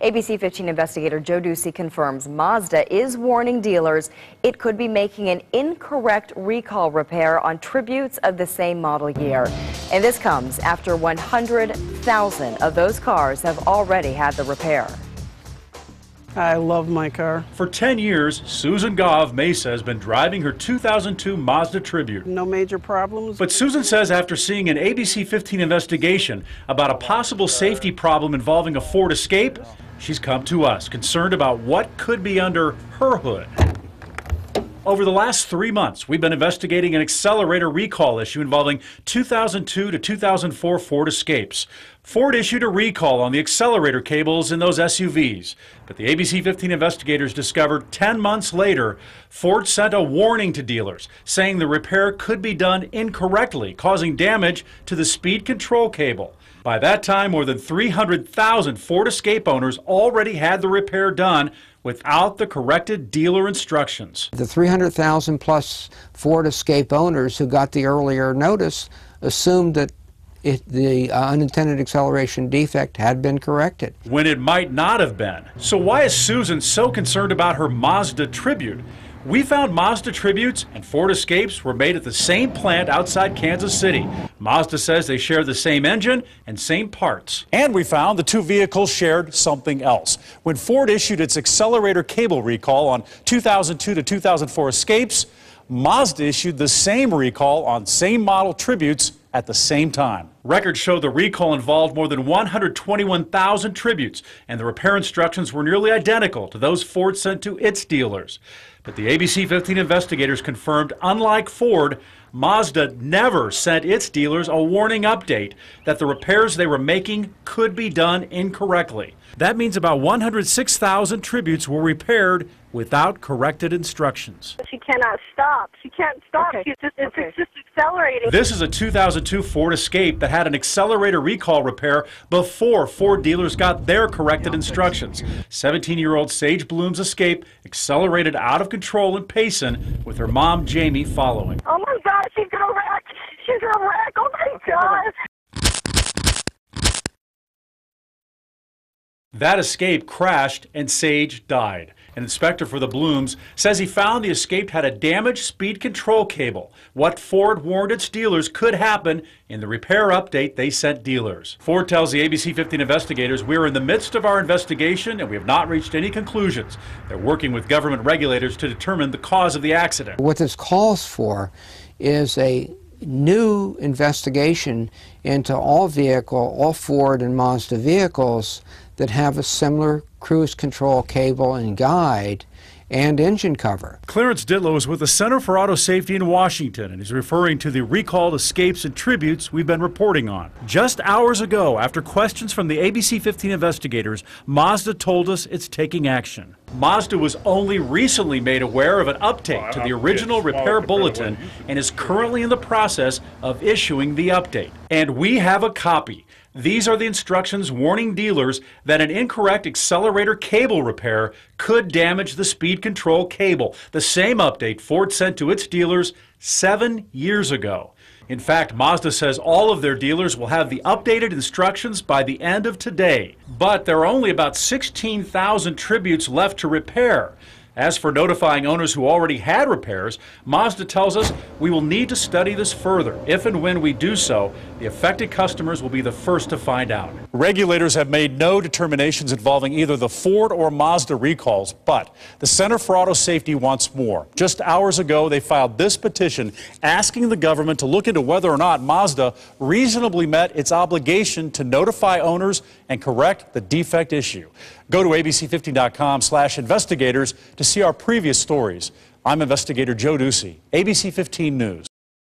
ABC15 investigator Joe Ducey confirms Mazda is warning dealers it could be making an incorrect recall repair on Tributes of the same model year. And this comes after 100,000 of those cars have already had the repair. I love my car. For 10 years, Susan Gaw of Mesa has been driving her 2002 Mazda Tribute. No major problems. But Susan says after seeing an ABC15 investigation about a possible safety problem involving a Ford Escape, she's come to us, concerned about what could be under her hood. Over the last 3 months, we've been investigating an accelerator recall issue involving 2002 to 2004 Ford Escapes. Ford issued a recall on the accelerator cables in those SUVs. But the ABC15 investigators discovered 10 months later, Ford sent a warning to dealers, saying the repair could be done incorrectly, causing damage to the speed control cable. By that time, more than 300,000 Ford Escape owners already had the repair done without the corrected dealer instructions. The 300,000 plus Ford Escape owners who got the earlier notice assumed that the unintended acceleration defect had been corrected, when it might not have been. So why is Susan so concerned about her Mazda Tribute? We found Mazda Tributes and Ford Escapes were made at the same plant outside Kansas City. Mazda says they share the same engine and same parts. And we found the two vehicles shared something else. When Ford issued its accelerator cable recall on 2002 to 2004 Escapes, Mazda issued the same recall on same model Tributes at the same time. Records show the recall involved more than 121,000 Tributes, and the repair instructions were nearly identical to those Ford sent to its dealers. But the ABC15 investigators confirmed, unlike Ford, Mazda never sent its dealers a warning update that the repairs they were making could be done incorrectly. That means about 106,000 Tributes were repaired without corrected instructions. She cannot stop. She can't stop. Okay. It's just accelerating. This is a 2002 Ford Escape that had an accelerator recall repair before Ford dealers got their corrected instructions. 17-year-old Sage Bloom's Escape accelerated out of control in Payson with her mom, Jamie, following. Oh my God, she's gonna wreck. She's gonna wreck. Oh my God. That Escape crashed and Sage died. An inspector for the Blooms says he found the Escape had a damaged speed control cable. What Ford warned its dealers could happen in the repair update they sent dealers. Ford tells the ABC15 investigators, "We're in the midst of our investigation and we have not reached any conclusions. They're working with government regulators to determine the cause of the accident." What this calls for is a new investigation into all Ford and Mazda vehicles that have a similar cruise control cable and guide and engine cover. Clarence Ditlow is with the Center for Auto Safety in Washington, and he's referring to the recalled Escapes and Tributes we've been reporting on. Just hours ago, after questions from the ABC15 investigators, Mazda told us it's taking action. Mazda was only recently made aware of an update to the original repair bulletin and is currently in the process of issuing the update. And we have a copy. These are the instructions warning dealers that an incorrect accelerator cable repair could damage the speed control cable, the same update Ford sent to its dealers 7 years ago. In fact, Mazda says all of their dealers will have the updated instructions by the end of today. But there are only about 16,000 Tributes left to repair. As for notifying owners who already had repairs, Mazda tells us we will need to study this further. If and when we do so, the affected customers will be the first to find out. Regulators have made no determinations involving either the Ford or Mazda recalls, but the Center for Auto Safety wants more. Just hours ago, they filed this petition asking the government to look into whether or not Mazda reasonably met its obligation to notify owners and correct the defect issue. Go to abc15.com/investigators to see our previous stories. I'm investigator Joe Ducey, ABC15 News.